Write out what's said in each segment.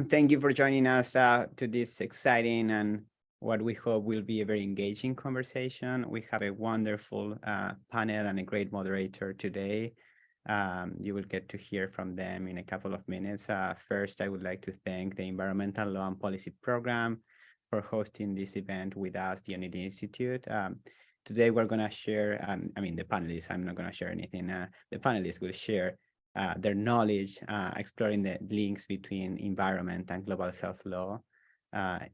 Thank you for joining us to this exciting and what we hope will be a very engaging conversation. We have a wonderful panel and a great moderator today. You will get to hear from them in a couple of minutes. First, I would like to thank the Environmental Law and Policy Program for hosting this event with us, the UNGA Institute. Today, we're going to share, the panelists, I'm not going to share anything. The panelists will share their knowledge, exploring the links between environment and global health law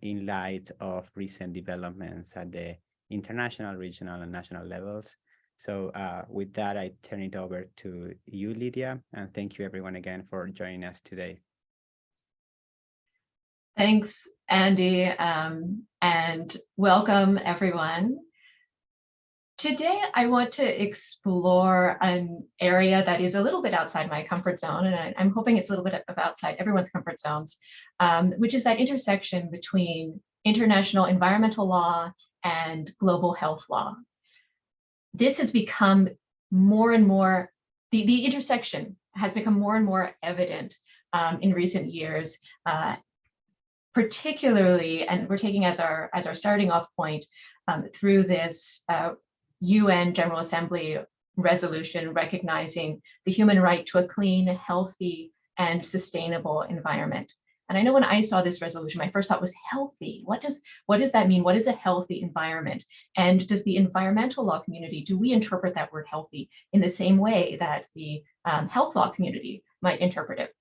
in light of recent developments at the international, regional, and national levels. So with that, I turn it over to you, Lydia, and thank you everyone again for joining us today. Thanks, Andy, and welcome everyone. Today, I want to explore an area that is a little bit outside my comfort zone, and I'm hoping it's a little bit of outside everyone's comfort zones, which is that intersection between international environmental law and global health law. This has become more and more, the intersection has become more and more evident in recent years, particularly, and we're taking as our starting off point through this UN General Assembly resolution recognizing the human right to a clean, healthy, and sustainable environment. And I know when I saw this resolution, my first thought was healthy. What does that mean? What is a healthy environment? And does the environmental law community, do we interpret that word healthy in the same way that the health law community might interpret it?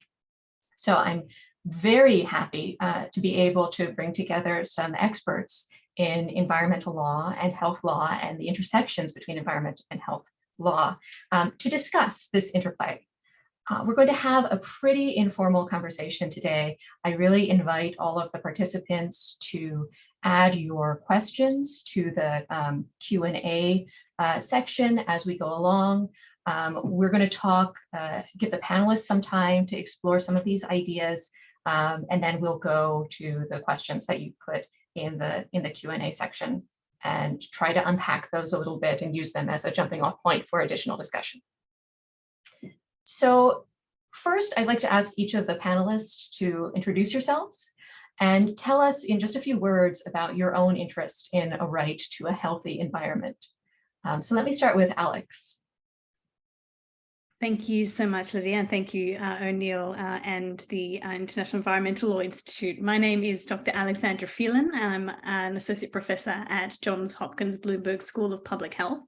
So I'm very happy to be able to bring together some experts in environmental law and health law and the intersections between environment and health law to discuss this interplay. We're going to have a pretty informal conversation today. I really invite all of the participants to add your questions to the Q&A section as we go along. We're going to talk, give the panelists some time to explore some of these ideas, and then we'll go to the questions that you put in the Q&A section and try to unpack those a little bit and use them as a jumping off point for additional discussion. So first, I'd like to ask each of the panelists to introduce yourselves and tell us in just a few words about your own interest in a right to a healthy environment. So let me start with Alex. Thank you so much, Lydia, and thank you, O'Neill and the International Environmental Law Institute. My name is Dr. Alexandra Phelan. I'm an associate professor at Johns Hopkins Bloomberg School of Public Health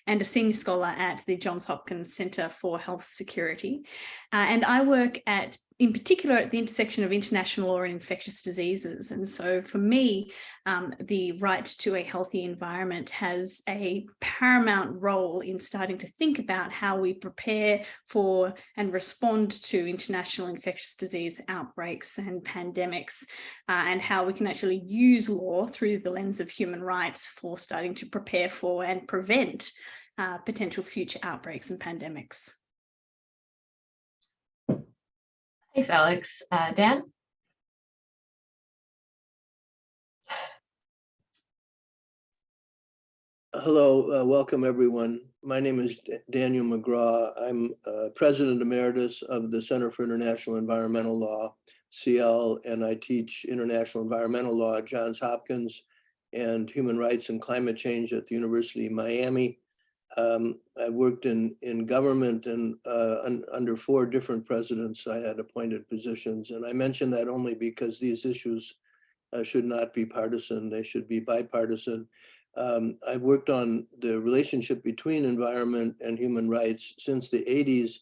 and a senior scholar at the Johns Hopkins Center for Health Security. And I work in particular at the intersection of international law and infectious diseases. And so for me, the right to a healthy environment has a paramount role in starting to think about how we prepare for and respond to international infectious disease outbreaks and pandemics, and how we can actually use law through the lens of human rights for starting to prepare for and prevent potential future outbreaks and pandemics. Thanks, Alex. Dan? Hello, welcome everyone. My name is Daniel McGraw. I'm President Emeritus of the Center for International Environmental Law, CL, and I teach international environmental law at Johns Hopkins and human rights and climate change at the University of Miami. I worked in government and under 4 different presidents. I had appointed positions, and I mention that only because these issues should not be partisan. They should be bipartisan. I've worked on the relationship between environment and human rights since the 80s,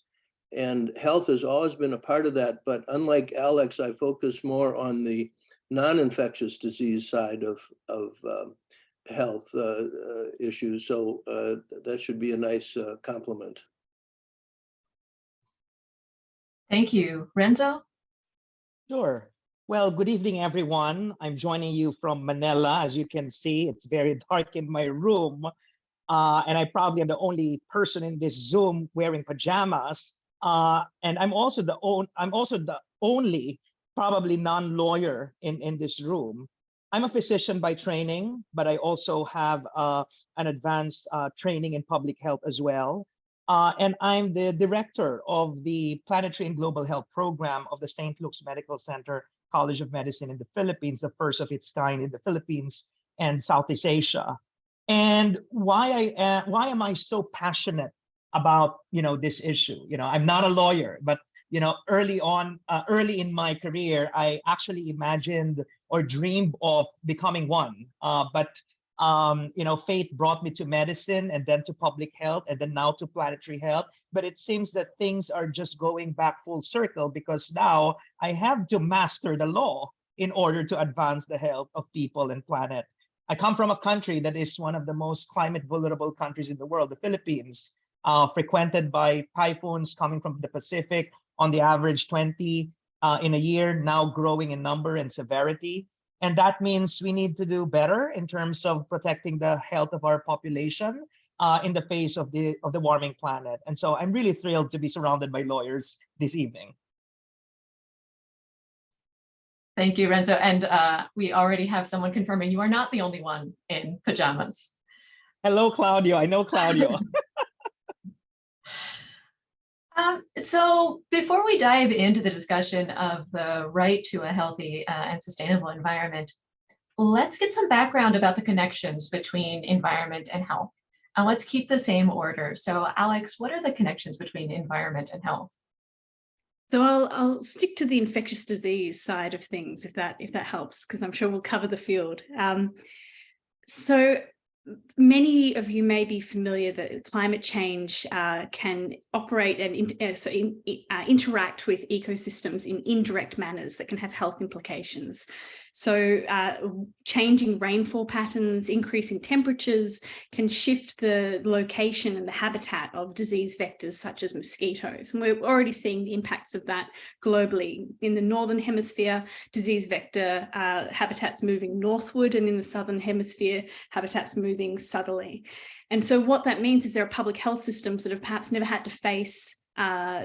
and health has always been a part of that. But unlike Alex, I focus more on the non-infectious disease side of health issues. So that should be a nice compliment. Thank you. Renzo? Sure. Well, good evening, everyone. I'm joining you from Manila. As you can see, it's very dark in my room. And I probably am the only person in this Zoom wearing pajamas. And I'm also the only probably non-lawyer in this room. I'm a physician by training, but I also have an advanced training in public health as well. And I'm the director of the Planetary and Global Health Program of the St. Luke's Medical Center College of Medicine in the Philippines, the first of its kind in the Philippines and Southeast Asia. And why am I so passionate about this issue? I'm not a lawyer, but early in my career, I actually imagined or dreamed of becoming one. But fate brought me to medicine and then to public health and then now to planetary health. But it seems that things are just going back full circle because now I have to master the law in order to advance the health of people and planet. I come from a country that is one of the most climate vulnerable countries in the world, the Philippines, frequented by typhoons coming from the Pacific, on the average 20 in a year, now growing in number and severity. And that means we need to do better in terms of protecting the health of our population in the face of the warming planet. And so I'm really thrilled to be surrounded by lawyers this evening. Thank you, Renzo. And we already have someone confirming you are not the only one in pajamas. Hello, Claudio. I know Claudio. So before we dive into the discussion of the right to a healthy and sustainable environment, let's get some background about the connections between environment and health. And let's keep the same order. So Alex, what are the connections between environment and health? So I'll stick to the infectious disease side of things, if that helps, because I'm sure we'll cover the field. So many of you may be familiar that climate change can operate and interact with ecosystems in indirect manners that can have health implications. So changing rainfall patterns, increasing temperatures can shift the location and the habitat of disease vectors such as mosquitoes. And we're already seeing the impacts of that globally. In the Northern Hemisphere, disease vector habitats moving northward, and in the Southern Hemisphere, habitats moving southerly. And so what that means is there are public health systems that have perhaps never had to face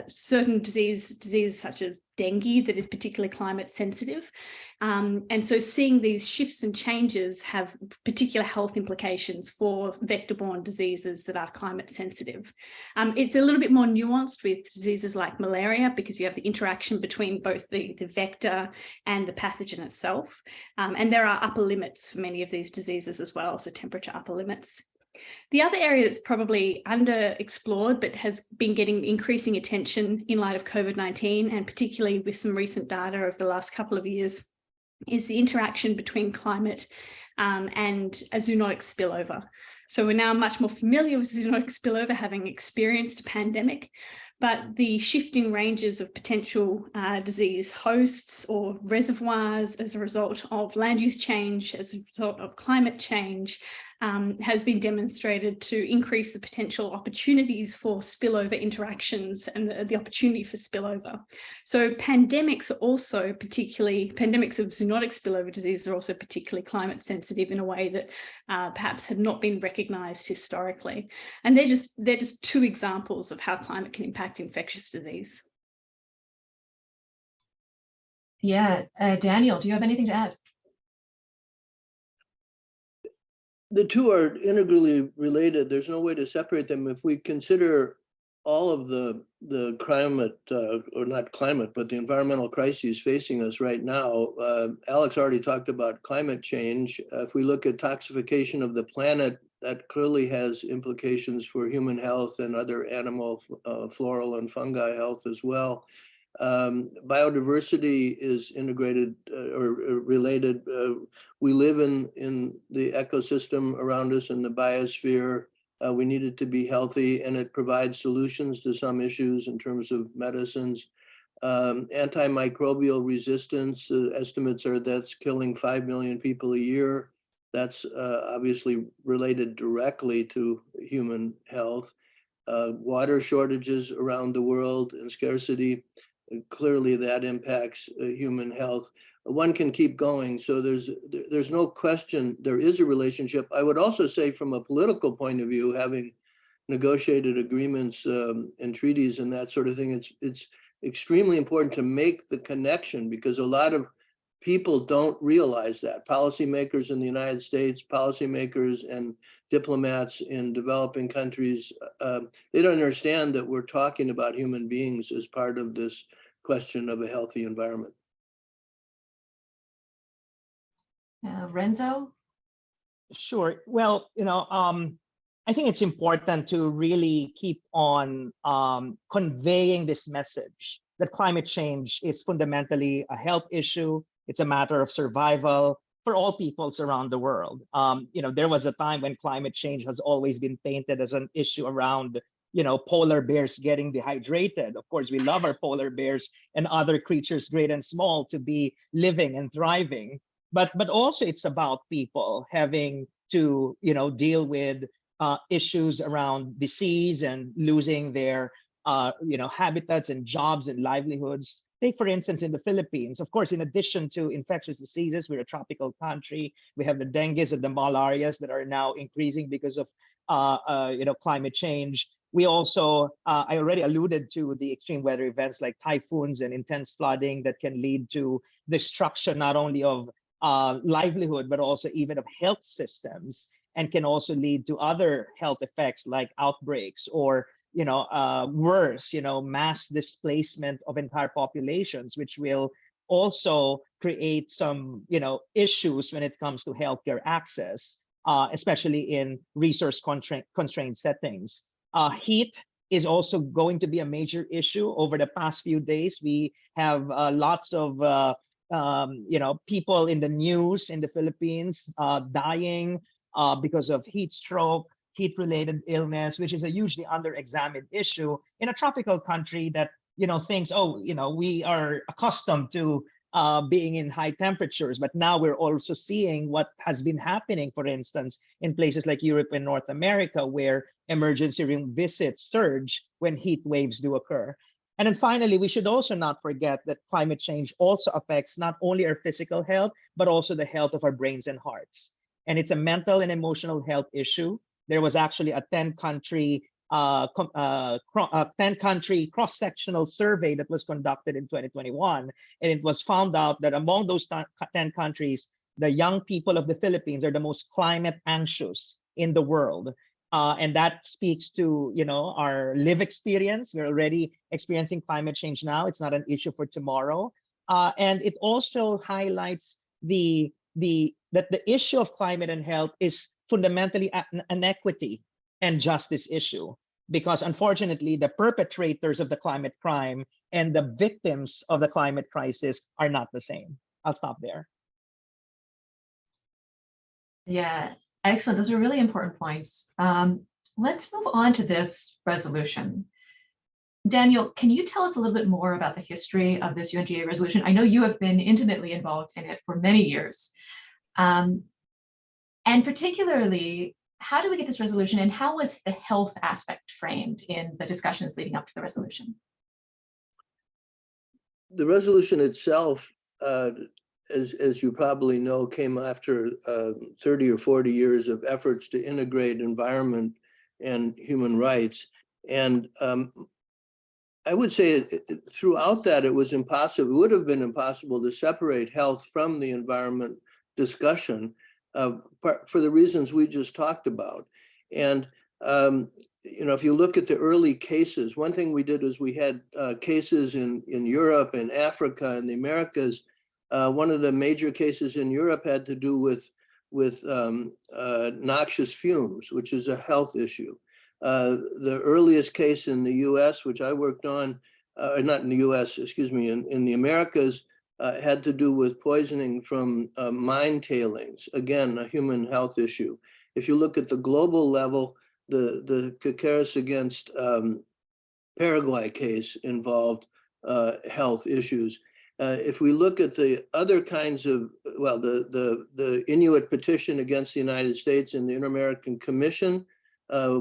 certain disease such as dengue that is particularly climate sensitive. And so seeing these shifts and changes have particular health implications for vector-borne diseases that are climate sensitive. It's a little bit more nuanced with diseases like malaria because you have the interaction between both the vector and the pathogen itself. And there are upper limits for many of these diseases as well, so temperature upper limits. The other area that's probably underexplored but has been getting increasing attention in light of COVID-19 and particularly with some recent data over the last couple of years is the interaction between climate and a zoonotic spillover. So we're now much more familiar with zoonotic spillover, having experienced a pandemic, but the shifting ranges of potential disease hosts or reservoirs as a result of land use change, as a result of climate change, has been demonstrated to increase the potential opportunities for spillover interactions and the opportunity for spillover. So pandemics of zoonotic spillover disease are also particularly climate sensitive in a way that perhaps had not been recognized historically. And they're just two examples of how climate can impact infectious disease. Yeah, Daniel, do you have anything to add? The two are integrally related. There's no way to separate them. If we consider all of the climate, or not climate, but the environmental crises facing us right now, Alex already talked about climate change. If we look at toxification of the planet, that clearly has implications for human health and other animal, floral and fungi health as well. Biodiversity is integrated or related. We live in the ecosystem around us in the biosphere. We need it to be healthy, and it provides solutions to some issues in terms of medicines. Antimicrobial resistance, estimates are that's killing 5 million people a year. That's obviously related directly to human health. Water shortages around the world and scarcity. Clearly that impacts human health. One can keep going. So there's no question there is a relationship. I would also say from a political point of view, having negotiated agreements and treaties and that sort of thing, it's extremely important to make the connection because a lot of people don't realize that. Policymakers in the United States, policymakers and diplomats in developing countries, they don't understand that we're talking about human beings as part of this question of a healthy environment. Renzo? Sure. Well, I think it's important to really keep on conveying this message that climate change is fundamentally a health issue. It's a matter of survival for all peoples around the world. There was a time when climate change has always been painted as an issue around, polar bears getting dehydrated. Of course, we love our polar bears and other creatures, great and small, to be living and thriving. But also it's about people having to, deal with issues around disease and losing their, habitats and jobs and livelihoods. Take, for instance, in the Philippines, of course, in addition to infectious diseases, we're a tropical country. We have the dengues and the malarias that are now increasing because of, climate change. We also, I already alluded to the extreme weather events like typhoons and intense flooding that can lead to destruction not only of livelihood, but also even of health systems, and can also lead to other health effects like outbreaks or, worse, mass displacement of entire populations, which will also create some, issues when it comes to healthcare access, especially in resource constrained settings. Heat is also going to be a major issue. Over the past few days, we have lots of people in the news in the Philippines dying because of heat stroke, heat-related illness, which is a hugely under-examined issue in a tropical country that thinks, we are accustomed to being in high temperatures, but now we're also seeing what has been happening, for instance, in places like Europe and North America, where emergency room visits surge when heat waves do occur. And then finally, we should also not forget that climate change also affects not only our physical health, but also the health of our brains and hearts. And it's a mental and emotional health issue. There was actually a 10-country cross-sectional survey that was conducted in 2021. And it was found out that among those 10 countries, the young people of the Philippines are the most climate anxious in the world. And that speaks to our lived experience. We're already experiencing climate change now. It's not an issue for tomorrow. And it also highlights that the issue of climate and health is fundamentally an equity and justice issue, because unfortunately, the perpetrators of the climate crime and the victims of the climate crisis are not the same. I'll stop there. Yeah, excellent. Those are really important points. Let's move on to this resolution. Daniel, can you tell us a little bit more about the history of this UNGA resolution? I know you have been intimately involved in it for many years. And particularly, how do we get this resolution, and how was the health aspect framed in the discussions leading up to the resolution? The resolution itself, as you probably know, came after 30 or 40 years of efforts to integrate environment and human rights. And I would say throughout that, it was impossible, it would have been impossible to separate health from the environment discussion for the reasons we just talked about. And if you look at the early cases, one thing we did is we had cases in Europe and Africa and the Americas. One of the major cases in Europe had to do with noxious fumes, which is a health issue. The earliest case in the US, which I worked on, not in the US, excuse me, in the Americas, had to do with poisoning from mine tailings, again, a human health issue. If you look at the global level, the Caceres against Paraguay case involved health issues. If we look at the other kinds of, well, the Inuit petition against the United States and the Inter-American Commission,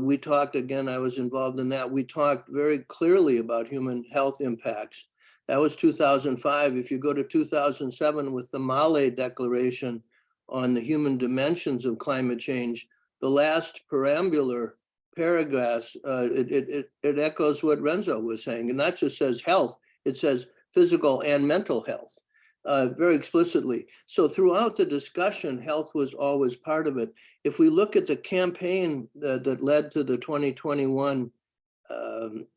we talked, again, I was involved in that. We talked very clearly about human health impacts. That was 2005. If you go to 2007 with the Male Declaration on the human dimensions of climate change, the last perambular paragraph, it echoes what Renzo was saying. And not just says health, it says physical and mental health, very explicitly. So throughout the discussion, health was always part of it. If we look at the campaign that led to the 2021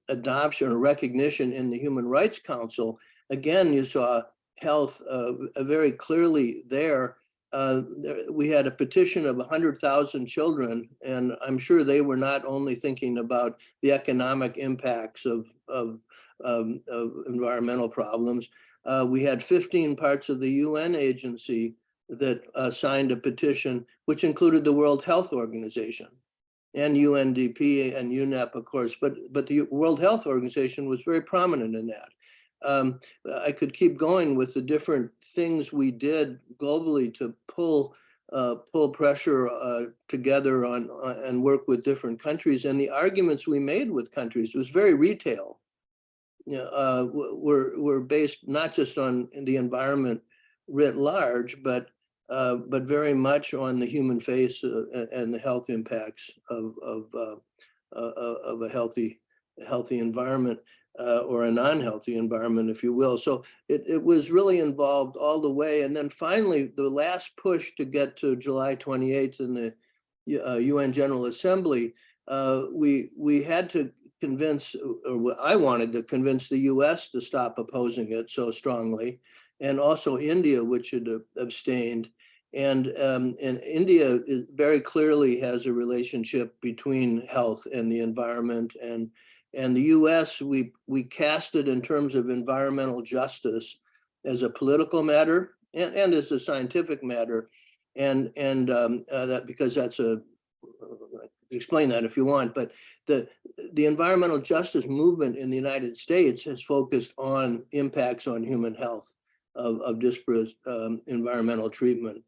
adoption or recognition in the Human Rights Council, again, you saw health very clearly there. we had a petition of 100,000 children, and I'm sure they were not only thinking about the economic impacts of environmental problems. We had 15 parts of the UN agency that signed a petition, which included the World Health Organization and UNDP and UNEP, of course, but the World Health Organization was very prominent in that. I could keep going with the different things we did globally to pull pressure together on and work with different countries. And the arguments we made with countries was very retail. We're based not just on the environment writ large, but very much on the human face and the health impacts of a healthy environment. Or a non-healthy environment, if you will. So it was really involved all the way. And then finally, the last push to get to July 28th in the UN General Assembly, we had to convince, or I wanted to convince the US to stop opposing it so strongly, and also India, which had abstained. And India very clearly has a relationship between health and the environment, and the US, we cast it in terms of environmental justice as a political matter and as a scientific matter. And that, because that's explain that if you want, but the environmental justice movement in the United States has focused on impacts on human health of disparate environmental treatment.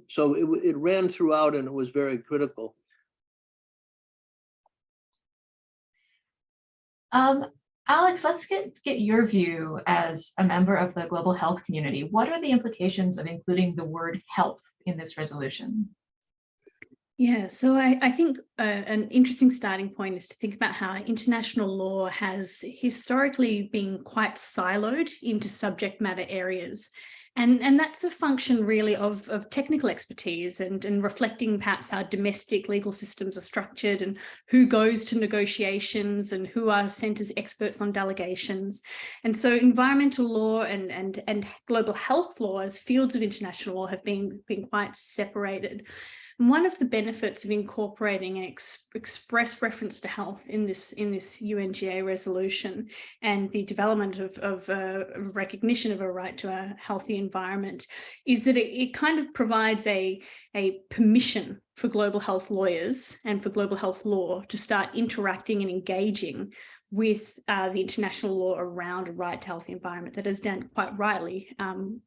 So it ran throughout, and it was very critical. Alex, let's get your view as a member of the global health community. What are the implications of including the word health in this resolution? Yeah, so I think an interesting starting point is to think about how international law has historically been quite siloed into subject matter areas. And that's a function really of technical expertise and reflecting perhaps how domestic legal systems are structured and who goes to negotiations and who are sent as experts on delegations. And so environmental law and global health law as fields of international law have been quite separated. And one of the benefits of incorporating an express reference to health in this UNGA resolution and the development of recognition of a right to a healthy environment is that it kind of provides a permission for global health lawyers and for global health law to start interacting and engaging with the international law around a right to healthy environment that, as Dan quite rightly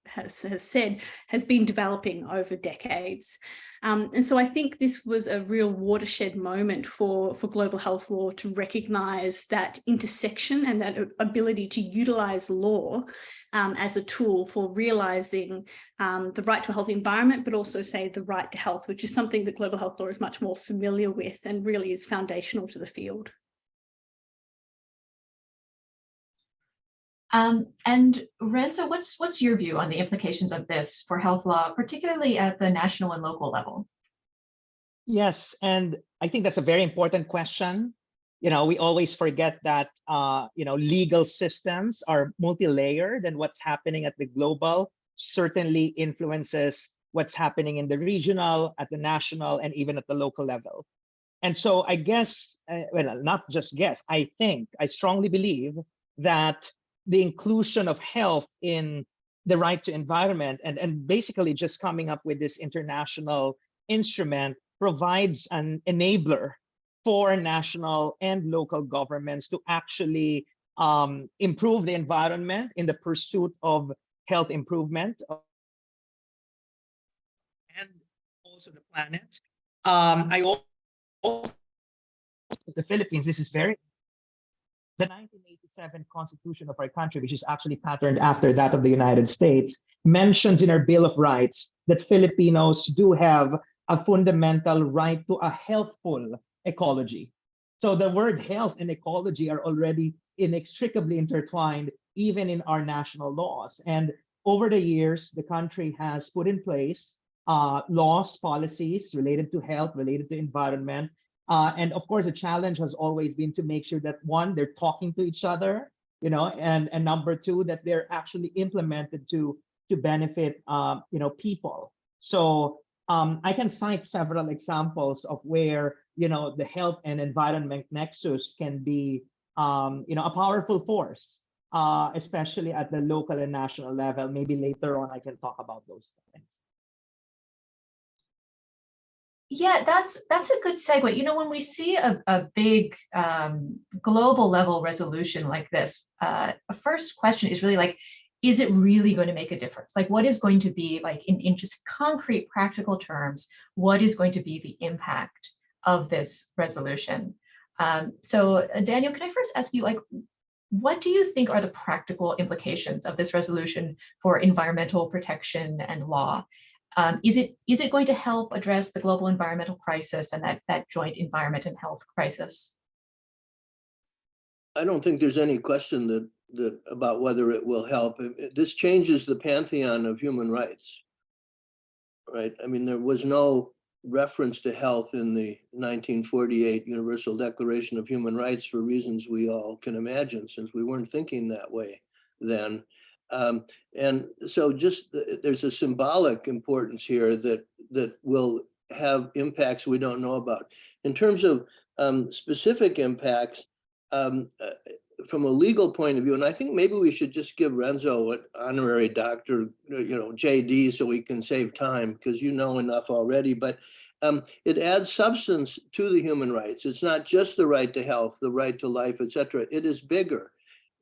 has said, has been developing over decades. And so I think this was a real watershed moment for global health law to recognise that intersection and that ability to utilise law as a tool for realising the right to a healthy environment, but also, say, the right to health, which is something that global health law is much more familiar with and really is foundational to the field. And Renzo, what's your view on the implications of this for health law, particularly at the national and local level? Yes, and I think that's a very important question. We always forget that legal systems are multi-layered, and what's happening at the global certainly influences what's happening in the regional, at the national, and even at the local level. And so I guess, well, not just guess, I strongly believe that the inclusion of health in the right to environment and basically just coming up with this international instrument provides an enabler for national and local governments to actually improve the environment in the pursuit of health improvement and also the planet. I also, the Philippines, this is very, the 1987 Constitution of our country, which is actually patterned after that of the United States, mentions in our Bill of Rights that Filipinos do have a fundamental right to a healthful ecology. So the word health and ecology are already inextricably intertwined, even in our national laws. And over the years, the country has put in place laws, policies related to health, related to environment. And of course, the challenge has always been to make sure that, one, they're talking to each other, and number two, that they're actually implemented to benefit, people. So I can cite several examples of where, the health and environment nexus can be, a powerful force, especially at the local and national level. Maybe later on I can talk about those things. Yeah, that's a good segue. When we see a big global level resolution like this, a first question is really like, is it really going to make a difference? Like, what is going to be, like, in just concrete practical terms, what is going to be the impact of this resolution? So Daniel, can I first ask you, like, what do you think are the practical implications of this resolution for environmental protection and law? Is it going to help address the global environmental crisis and that joint environment and health crisis? I don't think there's any question that about whether it will help. This changes the pantheon of human rights, right? I mean, there was no reference to health in the 1948 Universal Declaration of Human Rights for reasons we all can imagine, since we weren't thinking that way then. And so just there's a symbolic importance here that will have impacts we don't know about. In terms of specific impacts, from a legal point of view, and I think maybe we should just give Renzo an honorary doctor, JD, so we can save time, because you know enough already, but it adds substance to the human rights. It's not just the right to health, the right to life, etc. It is bigger.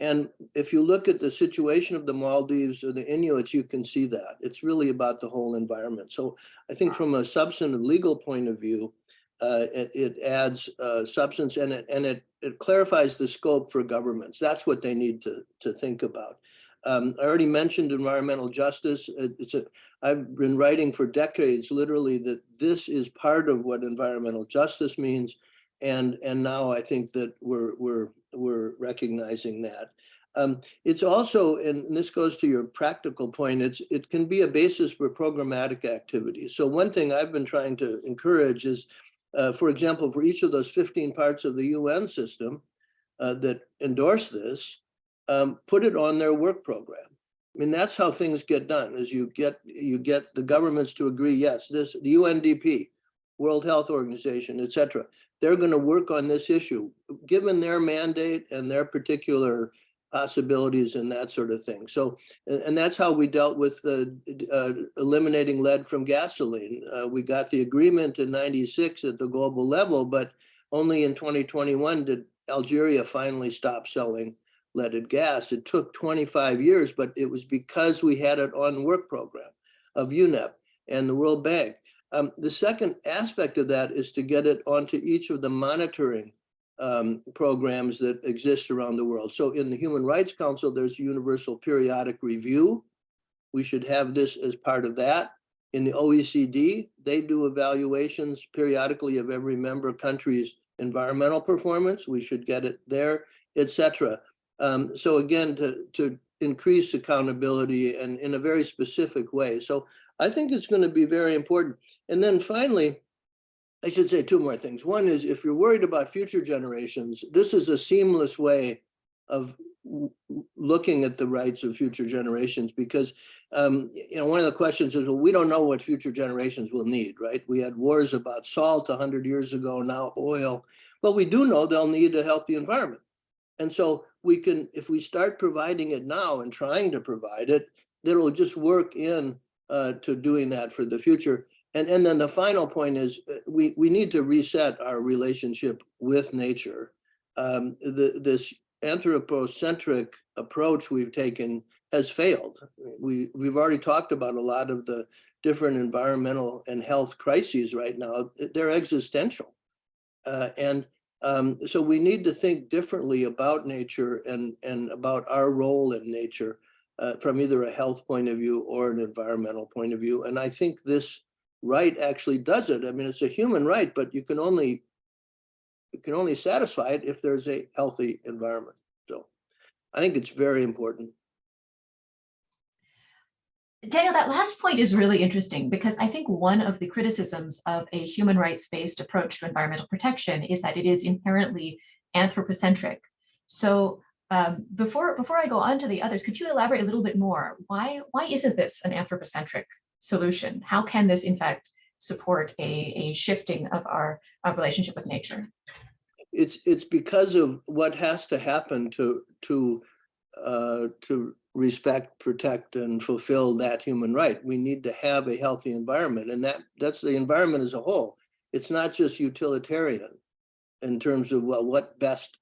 And if you look at the situation of the Maldives or the Inuits, you can see that. It's really about the whole environment. So I think from a substantive legal point of view, it adds substance, and it clarifies the scope for governments. That's what they need to think about. I already mentioned environmental justice. I've been writing for decades, literally, that this is part of what environmental justice means, and now I think that we're recognizing that. It's also, and this goes to your practical point, it can be a basis for programmatic activities. So one thing I've been trying to encourage is, for example, for each of those 15 parts of the UN system that endorse this, put it on their work program. I mean, that's how things get done, is you get the governments to agree, yes, the UNDP, World Health Organization, etc. They're going to work on this issue, given their mandate and their particular possibilities and that sort of thing. So, and that's how we dealt with eliminating lead from gasoline. We got the agreement in '96 at the global level, but only in 2021 did Algeria finally stop selling leaded gas. It took 25 years, but it was because we had it on the work program of UNEP and the World Bank. The second aspect of that is to get it onto each of the monitoring programs that exist around the world. So in the Human Rights Council, there's Universal Periodic Review. We should have this as part of that. In the OECD, they do evaluations periodically of every member country's environmental performance. We should get it there, etc. So again, to increase accountability and in a very specific way. So I think it's going to be very important. And then finally, I should say two more things. One is, if you're worried about future generations, this is a seamless way of looking at the rights of future generations, because one of the questions is, well, we don't know what future generations will need, right? We had wars about salt 100 years ago, now oil. But we do know they'll need a healthy environment. And so we can, if we start providing it now and trying to provide it, it'll just work in to doing that for the future. And then the final point is, we need to reset our relationship with nature. This anthropocentric approach we've taken has failed. We've already talked about a lot of the different environmental and health crises right now. They're existential. So we need to think differently about nature and about our role in nature from either a health point of view or an environmental point of view. And I think this right actually does it. I mean, it's a human right, but you can only satisfy it if there's a healthy environment. So I think it's very important. Daniel, that last point is really interesting, because I think one of the criticisms of a human rights-based approach to environmental protection is that it is inherently anthropocentric. So before I go on to the others, could you elaborate a little bit more? Why isn't this an anthropocentric solution? How can this, in fact, support a shifting of our relationship with nature? It's because of what has to happen to respect, protect, and fulfill that human right. We need to have a healthy environment, and that's the environment as a whole. It's not just utilitarian in terms of, well, what best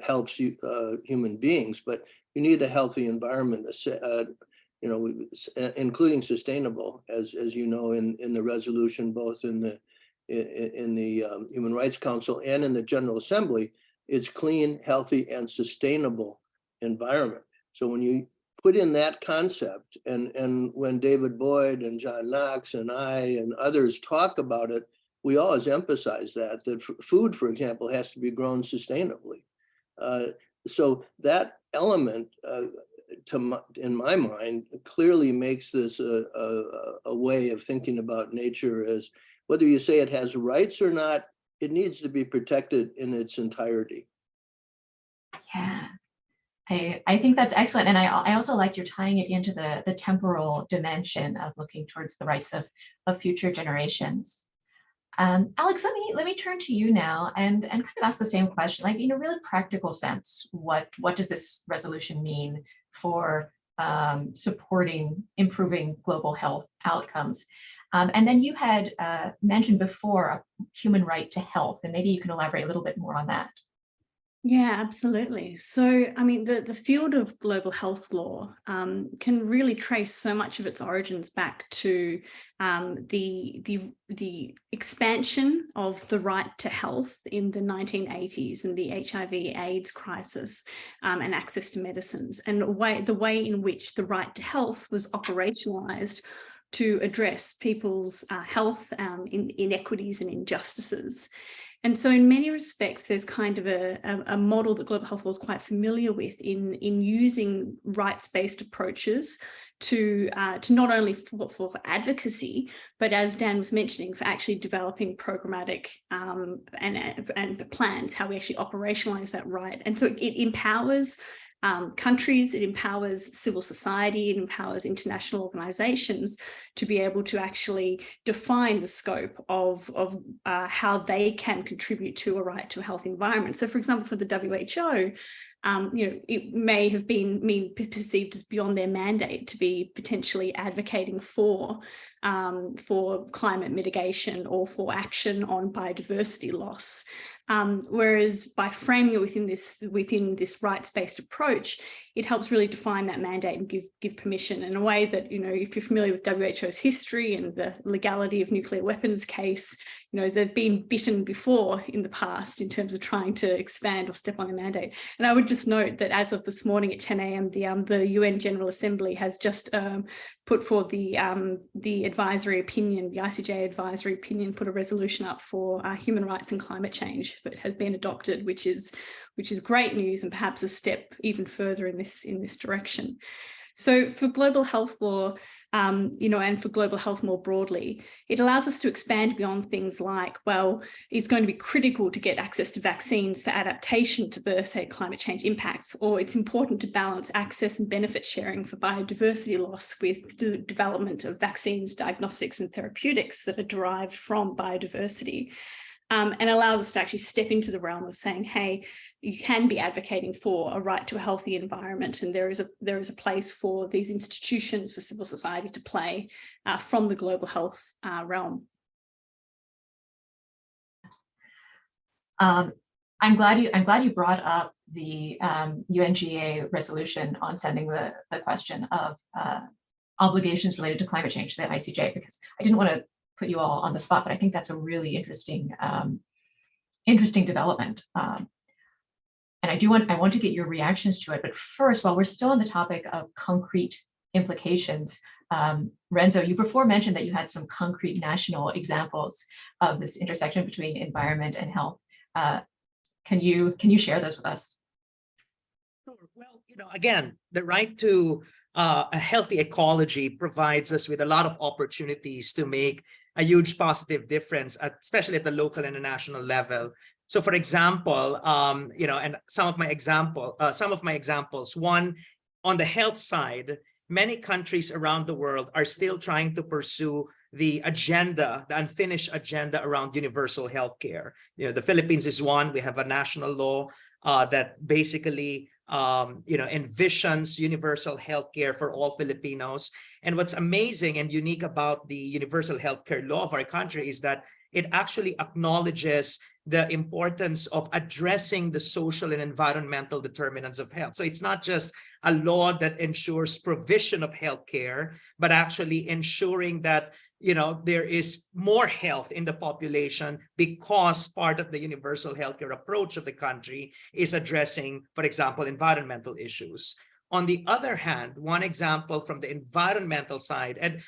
helps human beings, but you need a healthy environment, including sustainable, as you know, in the resolution, both in the Human Rights Council and in the General Assembly. It's clean, healthy, and sustainable environment. So when you put in that concept, and when David Boyd and John Knox and I and others talk about it, we always emphasize that food, for example, has to be grown sustainably. So that element, in my mind, clearly makes this a way of thinking about nature as, whether you say it has rights or not, it needs to be protected in its entirety. Yeah, I think that's excellent. And I also like you're tying it into the temporal dimension of looking towards the rights of future generations. Alex, let me turn to you now and kind of ask the same question, like, in a really practical sense, what does this resolution mean for supporting improving global health outcomes? And then you had mentioned before a human right to health, and maybe you can elaborate a little bit more on that. Yeah, absolutely. So, I mean, the field of global health law can really trace so much of its origins back to the expansion of the right to health in the 1980s and the HIV/AIDS crisis and access to medicines, and the way in which the right to health was operationalized to address people's health inequities and injustices. And so in many respects, there's kind of a model that global health law is quite familiar with in using rights-based approaches to not only for advocacy, but as Dan was mentioning, for actually developing programmatic and plans, how we actually operationalize that right. And so it empowers countries, it empowers civil society, it empowers international organizations to be able to actually define the scope of how they can contribute to a right to a healthy environment. So, for example, for the WHO, it may have been perceived as beyond their mandate to be potentially advocating for climate mitigation or for action on biodiversity loss. Whereas by framing it within this rights-based approach, it helps really define that mandate and give permission in a way that, if you're familiar with WHO's history and the legality of nuclear weapons case, they've been bitten before in the past in terms of trying to expand or step on a mandate. And I would just note that as of this morning at 10 a.m., the UN General Assembly has just put forward the advisory opinion, the ICJ advisory opinion, put a resolution up for human rights and climate change that has been adopted, which is great news and perhaps a step even further in this direction. So for global health law, and for global health more broadly, it allows us to expand beyond things like, well, it's going to be critical to get access to vaccines for adaptation to the, say, climate change impacts, or it's important to balance access and benefit sharing for biodiversity loss with the development of vaccines, diagnostics, and therapeutics that are derived from biodiversity. And allows us to actually step into the realm of saying, hey, you can be advocating for a right to a healthy environment, and there is a place for these institutions, for civil society to play from the global health realm. I'm glad you brought up the UNGA resolution on sending the question of obligations related to climate change to the ICJ, because I didn't want to put you all on the spot, but I think that's a really interesting development. And I want to get your reactions to it. But first, while we're still on the topic of concrete implications, Renzo, you before mentioned that you had some concrete national examples of this intersection between environment and health. Can you share those with us? Sure. Well, again, the right to a healthy ecology provides us with a lot of opportunities to make a huge positive difference, especially at the local and the national level. So, for example, and some of my examples. One, on the health side, many countries around the world are still trying to pursue the agenda, the unfinished agenda around universal healthcare. The Philippines is one. We have a national law that basically envisions universal healthcare for all Filipinos. And what's amazing and unique about the universal healthcare law of our country is that it actually acknowledges the importance of addressing the social and environmental determinants of health. So it's not just a law that ensures provision of healthcare, but actually ensuring that there is more health in the population, because part of the universal healthcare approach of the country is addressing, for example, environmental issues. On the other hand, one example from the environmental side, and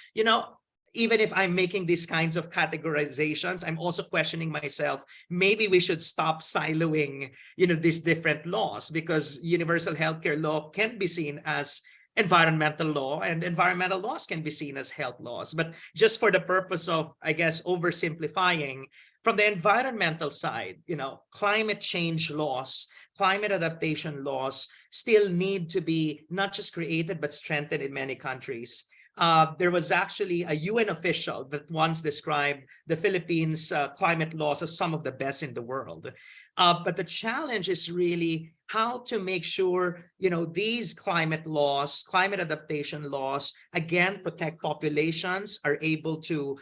even if I'm making these kinds of categorizations, I'm also questioning myself, maybe we should stop siloing, these different laws, because universal healthcare law can be seen as environmental law, and environmental laws can be seen as health laws. But just for the purpose of, I guess, oversimplifying, from the environmental side, climate change laws, climate adaptation laws still need to be not just created, but strengthened in many countries. There was actually a UN official that once described the Philippines' climate laws as some of the best in the world. But the challenge is really how to make sure, these climate laws, climate adaptation laws, again, protect populations, are able to,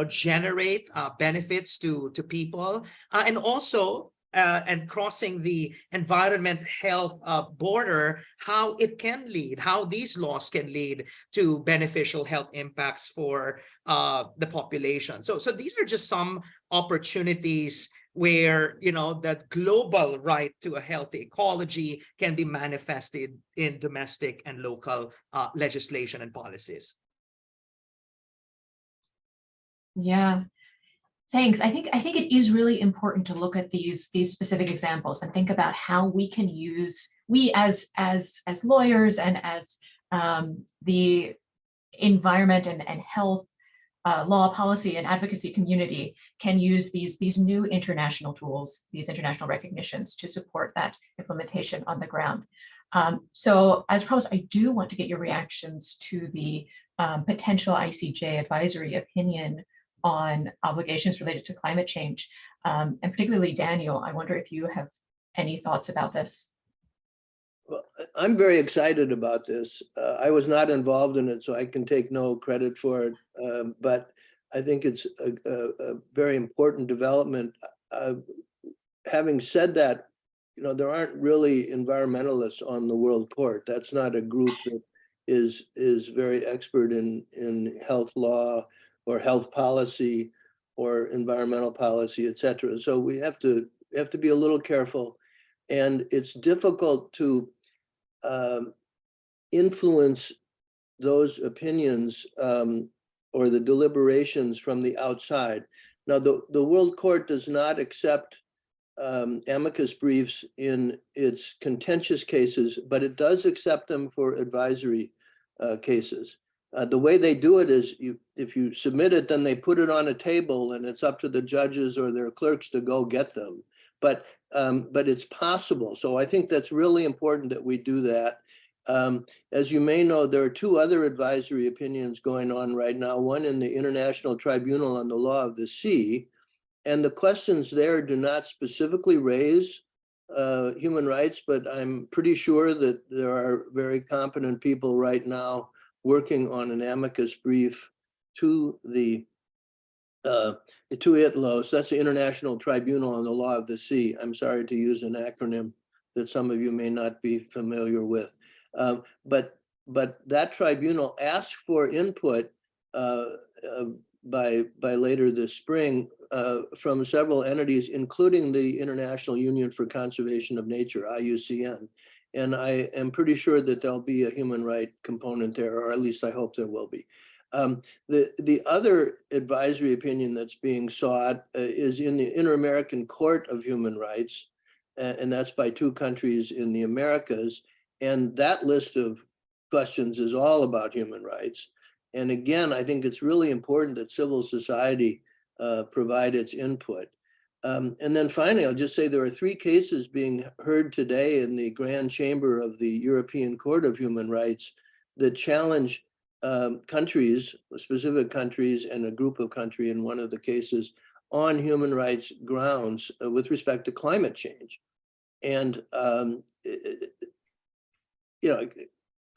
generate benefits to people, and also and crossing the environment health border, how these laws can lead to beneficial health impacts for the population. So these are just some opportunities where that global right to a healthy ecology can be manifested in domestic and local legislation and policies. Yeah. Thanks. I think it is really important to look at these specific examples and think about how we can use, we as lawyers and as the environment and health law, policy, and advocacy community can use these new international tools, these international recognitions, to support that implementation on the ground. So as promised, I do want to get your reactions to the potential ICJ advisory opinion on obligations related to climate change. And particularly Daniel, I wonder if you have any thoughts about this. Well, I'm very excited about this. I was not involved in it, so I can take no credit for it. But I think it's a very important development. Having said that, there aren't really environmentalists on the World Court. That's not a group that is very expert in health law or health policy or environmental policy, et cetera. So we have to be a little careful, and it's difficult to influence those opinions or the deliberations from the outside. Now, the World Court does not accept amicus briefs in its contentious cases, but it does accept them for advisory cases. The way they do it is if you submit it, then they put it on a table, and it's up to the judges or their clerks to go get them. But it's possible. So I think that's really important that we do that. As you may know, there are two other advisory opinions going on right now, one in the International Tribunal on the Law of the Sea. And the questions there do not specifically raise human rights, but I'm pretty sure that there are very competent people right now working on an amicus brief to the ITLO. So that's the International Tribunal on the Law of the Sea. I'm sorry to use an acronym that some of you may not be familiar with. But that tribunal asked for input by later this spring from several entities, including the International Union for Conservation of Nature, IUCN. And I am pretty sure that there'll be a human right component there, or at least I hope there will be. The other advisory opinion that's being sought is in the Inter-American Court of Human Rights, and that's by two countries in the Americas. And that list of questions is all about human rights. And again, I think it's really important that civil society provide its input. And then finally, I'll just say there are 3 cases being heard today in the Grand Chamber of the European Court of Human Rights that challenge countries, specific countries and a group of countries in one of the cases, on human rights grounds with respect to climate change. And,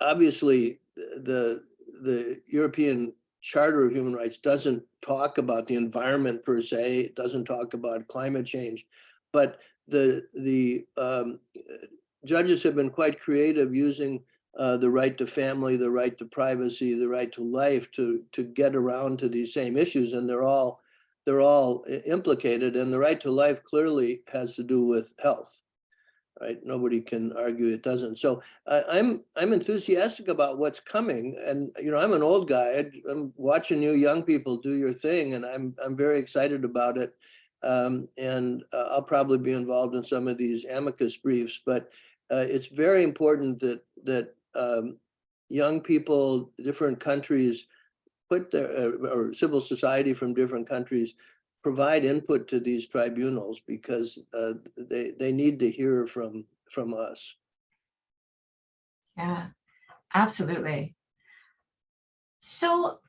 obviously the European Charter of Human Rights doesn't talk about the environment per se, it doesn't talk about climate change, but the judges have been quite creative using the right to family, the right to privacy, the right to life to get around to these same issues, and they're all implicated. And the right to life clearly has to do with health, right? Nobody can argue it doesn't. So I'm enthusiastic about what's coming, and I'm an old guy. I'm watching you young people do your thing, and I'm very excited about it. And I'll probably be involved in some of these amicus briefs, but it's very important that young people, different countries, put their or civil society from different countries provide input to these tribunals, because they need to hear from us. Yeah, absolutely. So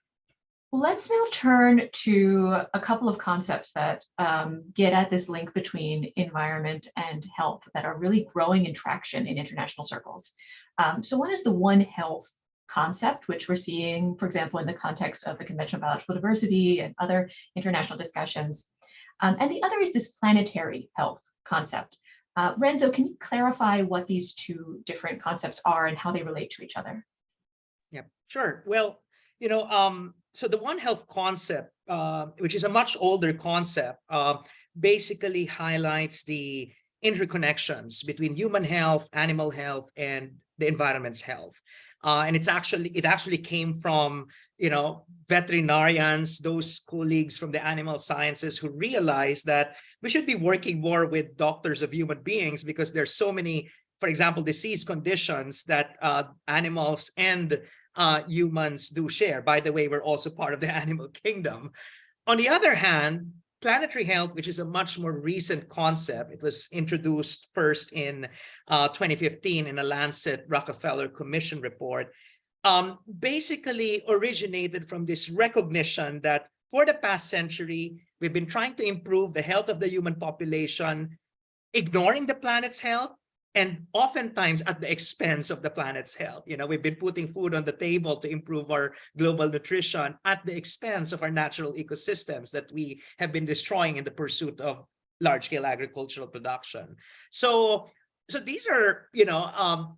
let's now turn to a couple of concepts that get at this link between environment and health that are really growing in traction in international circles. So one is the One Health concept, which we're seeing, for example, in the context of the Convention on Biological Diversity and other international discussions. And the other is this planetary health concept. Renzo, can you clarify what these two different concepts are and how they relate to each other? Yeah, sure. Well, so the One Health concept, which is a much older concept, basically highlights the interconnections between human health, animal health, and the environment's health. And it actually came from, veterinarians, those colleagues from the animal sciences who realized that we should be working more with doctors of human beings, because there's so many, for example, disease conditions that animals and humans do share. By the way, we're also part of the animal kingdom. On the other hand, planetary health, which is a much more recent concept, it was introduced first in 2015 in a Lancet Rockefeller Commission report, basically originated from this recognition that for the past century, we've been trying to improve the health of the human population, ignoring the planet's health, and oftentimes at the expense of the planet's health. We've been putting food on the table to improve our global nutrition at the expense of our natural ecosystems that we have been destroying in the pursuit of large-scale agricultural production. So these are,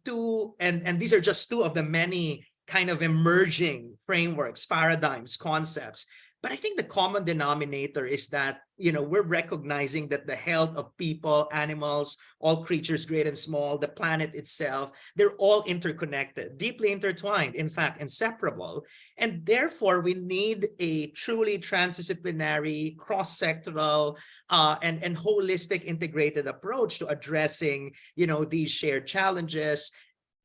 two, and these are just two of the many kind of emerging frameworks, paradigms, concepts. But I think the common denominator is that, we're recognizing that the health of people, animals, all creatures, great and small, the planet itself, they're all interconnected, deeply intertwined, in fact, inseparable. And therefore, we need a truly transdisciplinary, cross-sectoral, and holistic integrated approach to addressing, these shared challenges,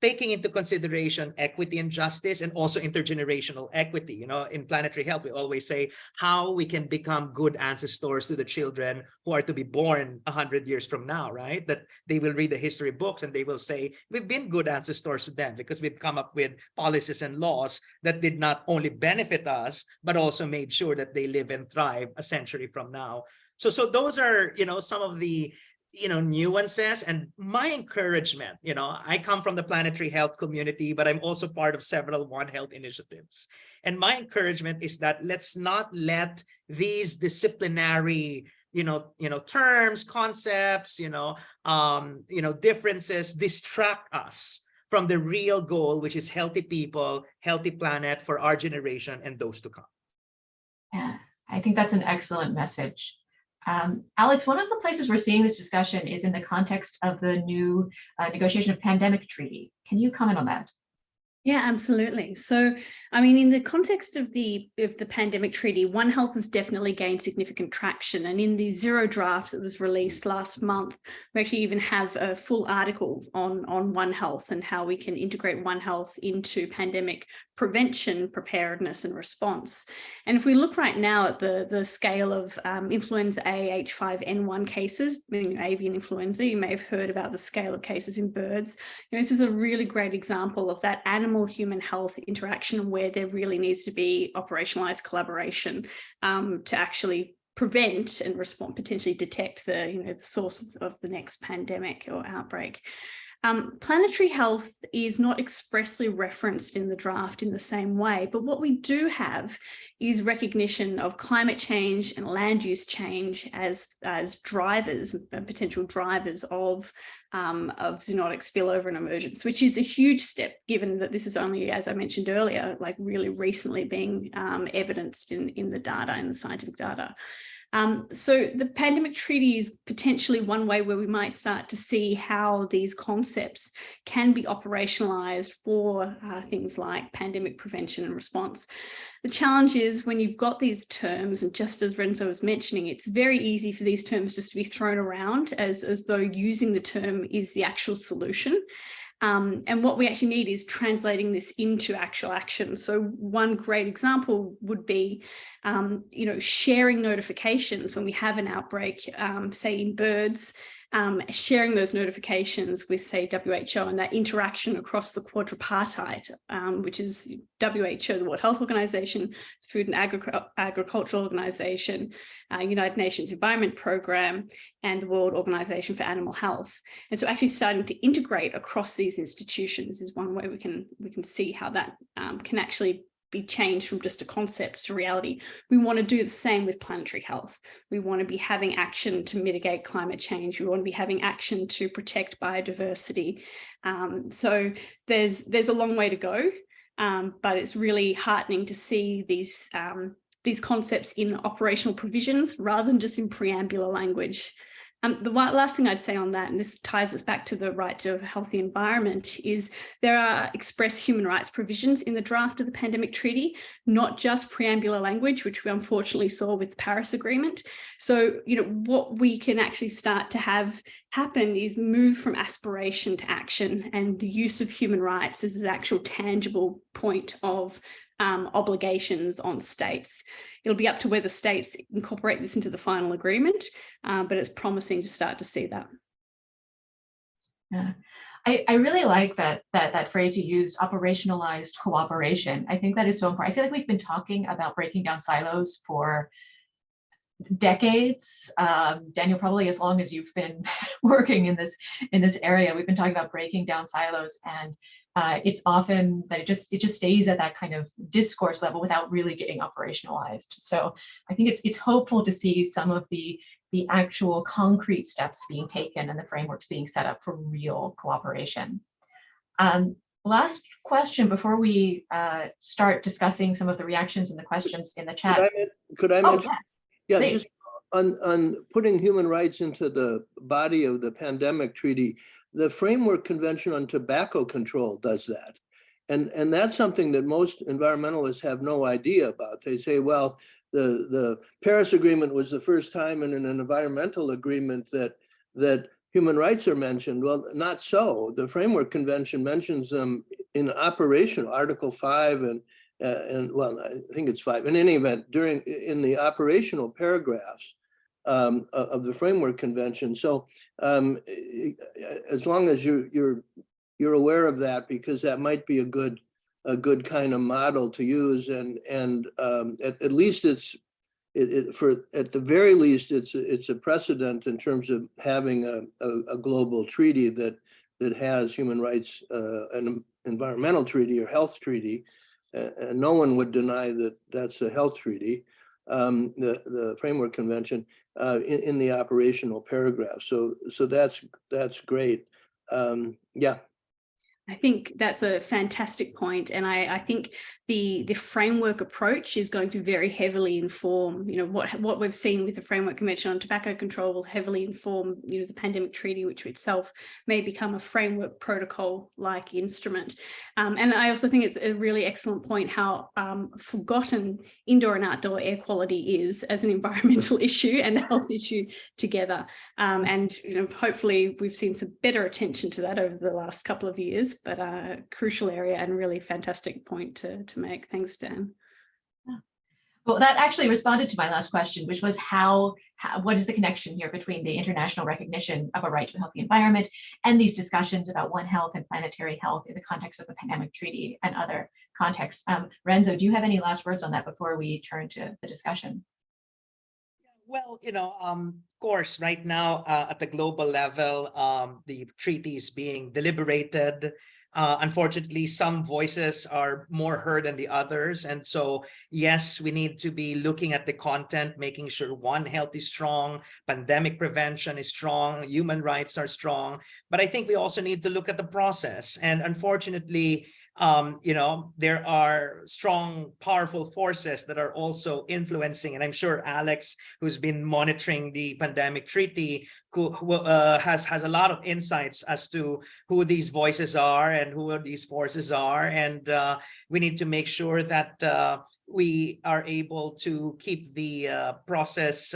taking into consideration equity and justice, and also intergenerational equity. In planetary health, we always say how we can become good ancestors to the children who are to be born 100 years from now, right? That they will read the history books and they will say, we've been good ancestors to them because we've come up with policies and laws that did not only benefit us, but also made sure that they live and thrive a century from now. So those are, some of the nuances. And my encouragement, I come from the planetary health community, but I'm also part of several One Health initiatives. And my encouragement is that let's not let these disciplinary, terms, concepts, differences distract us from the real goal, which is healthy people, healthy planet for our generation and those to come. Yeah, I think that's an excellent message. Alex, one of the places we're seeing this discussion is in the context of the new negotiation of pandemic treaty. Can you comment on that? Yeah, absolutely. So, in the context of the pandemic treaty, One Health has definitely gained significant traction. And in the Zero draft that was released last month, we actually even have a full article on One Health and how we can integrate One Health into pandemic prevention, preparedness, and response. And if we look right now at the scale of influenza A H5N1 cases, avian influenza, you may have heard about the scale of cases in birds. This is a really great example of that animal animal-human health interaction where there really needs to be operationalized collaboration to actually prevent and respond, potentially detect the source of the next pandemic or outbreak. Planetary health is not expressly referenced in the draft in the same way, but what we do have is recognition of climate change and land use change as drivers, potential drivers of zoonotic spillover and emergence, which is a huge step, given that this is only, as I mentioned earlier, like really recently being evidenced in the data, in the scientific data. So the pandemic treaty is potentially one way where we might start to see how these concepts can be operationalized for things like pandemic prevention and response. The challenge is when you've got these terms, and just as Renzo was mentioning, it's very easy for these terms just to be thrown around as though using the term is the actual solution. And what we actually need is translating this into actual action. So one great example would be, sharing notifications when we have an outbreak, say in birds, sharing those notifications with, say, WHO, and that interaction across the quadripartite, which is WHO, the World Health Organization, Food and Agricultural Organization, United Nations Environment Programme, and the World Organization for Animal Health. And so actually starting to integrate across these institutions is one way we can see how that can actually be changed from just a concept to reality. We want to do the same with planetary health. We want to be having action to mitigate climate change. We want to be having action to protect biodiversity. So there's a long way to go, but it's really heartening to see these concepts in operational provisions rather than just in preambular language. The last thing I'd say on that, and this ties us back to the right to a healthy environment, is there are express human rights provisions in the draft of the pandemic treaty, not just preambular language, which we unfortunately saw with the Paris Agreement. So, what we can actually start to have happen is move from aspiration to action, and the use of human rights as an actual tangible point of obligations on states. It'll be up to whether states incorporate this into the final agreement, but it's promising to start to see that. Yeah, I really like that phrase you used, operationalized cooperation. I think that is so important. I feel like we've been talking about breaking down silos for decades. Daniel, probably as long as you've been working in this area, we've been talking about breaking down silos, and it's often that it just stays at that kind of discourse level without really getting operationalized. So I think it's hopeful to see some of the actual concrete steps being taken and the frameworks being set up for real cooperation. Last question before we start discussing some of the reactions and the questions in the chat. Could I mention? Yeah, please. just on putting human rights into the body of the pandemic treaty, the Framework Convention on Tobacco Control does that. And that's something that most environmentalists have no idea about. They say, well, the Paris Agreement was the first time in an environmental agreement that human rights are mentioned. Well, not so. The Framework Convention mentions them in operational, Article 5 and well, I think it's 5. In any event, in the operational paragraphs of the Framework Convention. So as long as you're aware of that, because that might be a good kind of model to use, and at least at the very least it's a precedent in terms of having a global treaty that has human rights, an environmental treaty or health treaty. And no one would deny that that's a health treaty, the Framework Convention, in the operational paragraph. So that's great. Yeah. I think that's a fantastic point, and I think the framework approach is going to very heavily inform, what we've seen with the Framework Convention on Tobacco Control will heavily inform, the pandemic treaty, which itself may become a framework protocol-like instrument. And I also think it's a really excellent point how forgotten indoor and outdoor air quality is as an environmental issue and a health issue together. And hopefully we've seen some better attention to that over the last couple of years, but a crucial area and really fantastic point to make. Thanks, Dan. Well, that actually responded to my last question, which was what is the connection here between the international recognition of a right to a healthy environment and these discussions about One Health and planetary health in the context of the pandemic treaty and other contexts? Renzo, do you have any last words on that before we turn to the discussion? Well, of course, right now at the global level, the treaty is being deliberated. Unfortunately, some voices are more heard than the others. And so, yes, we need to be looking at the content, making sure One Health is strong, pandemic prevention is strong, human rights are strong. But I think we also need to look at the process. And unfortunately, there are strong, powerful forces that are also influencing. And I'm sure Alex, who's been monitoring the pandemic treaty, who has a lot of insights as to who these voices are and who these forces are. And we need to make sure that we are able to keep the process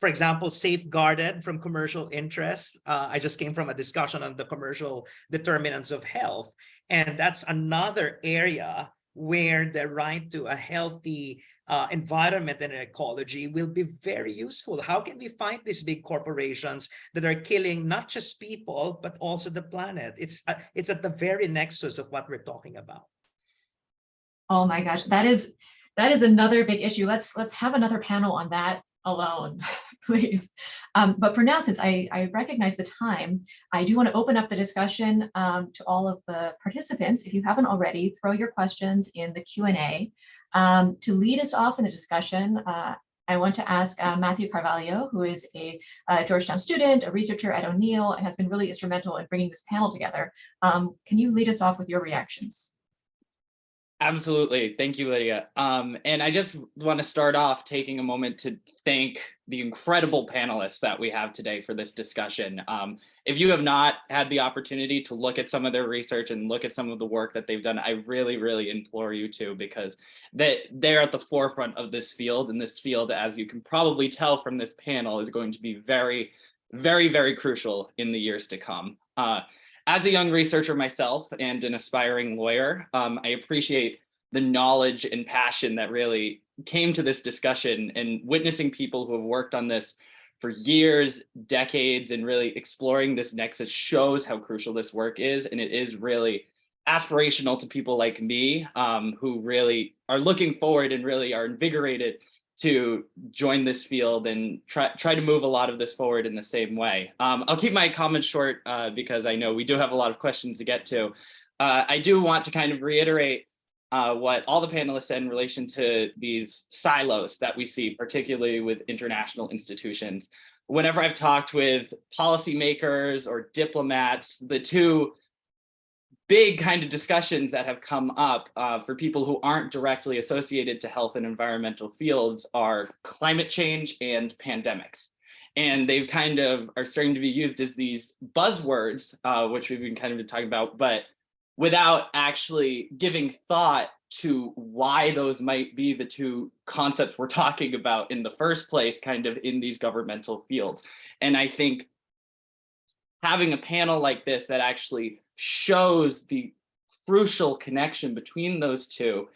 for example, safeguarded from commercial interests. I just came from a discussion on the commercial determinants of health. And that's another area where the right to a healthy environment and ecology will be very useful. How can we fight these big corporations that are killing not just people, but also the planet? It's at the very nexus of what we're talking about. Oh my gosh, that is another big issue. Let's have another panel on that alone, please. But for now, since I recognize the time, I do want to open up the discussion to all of the participants. If you haven't already, throw your questions in the Q&A. To lead us off in the discussion, I want to ask Matthew Carvalho, who is a Georgetown student, a researcher at O'Neill, and has been really instrumental in bringing this panel together. Can you lead us off with your reactions? Absolutely. Thank you, Lydia. And I just want to start off taking a moment to thank the incredible panelists that we have today for this discussion. If you have not had the opportunity to look at some of their research and look at some of the work that they've done, I really, really implore you to, because they're at the forefront of this field. And this field, as you can probably tell from this panel, is going to be very, very, very crucial in the years to come. As a young researcher myself and an aspiring lawyer, I appreciate the knowledge and passion that really came to this discussion, and witnessing people who have worked on this for years, decades, and really exploring this nexus shows how crucial this work is. And it is really aspirational to people like me who really are looking forward and really are invigorated to join this field and try to move a lot of this forward in the same way. I'll keep my comments short because I know we do have a lot of questions to get to. I do want to kind of reiterate what all the panelists said in relation to these silos that we see, particularly with international institutions. Whenever I've talked with policymakers or diplomats, the two big kind of discussions that have come up for people who aren't directly associated to health and environmental fields are climate change and pandemics. And they kind of are starting to be used as these buzzwords, which we've been kind of talking about, but without actually giving thought to why those might be the two concepts we're talking about in the first place, kind of in these governmental fields. And I think having a panel like this that actually shows the crucial connection between those two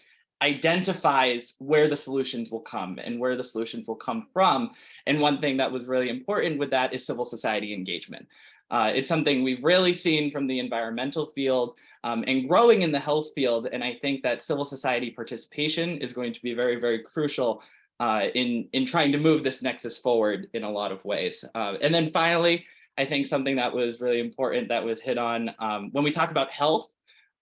identifies where the solutions will come and where the solutions will come from. And one thing that was really important with that is civil society engagement. It's something we've really seen from the environmental field and growing in the health field. And I think that civil society participation is going to be very, very crucial in trying to move this nexus forward in a lot of ways. And then finally, I think something that was really important that was hit on when we talk about health,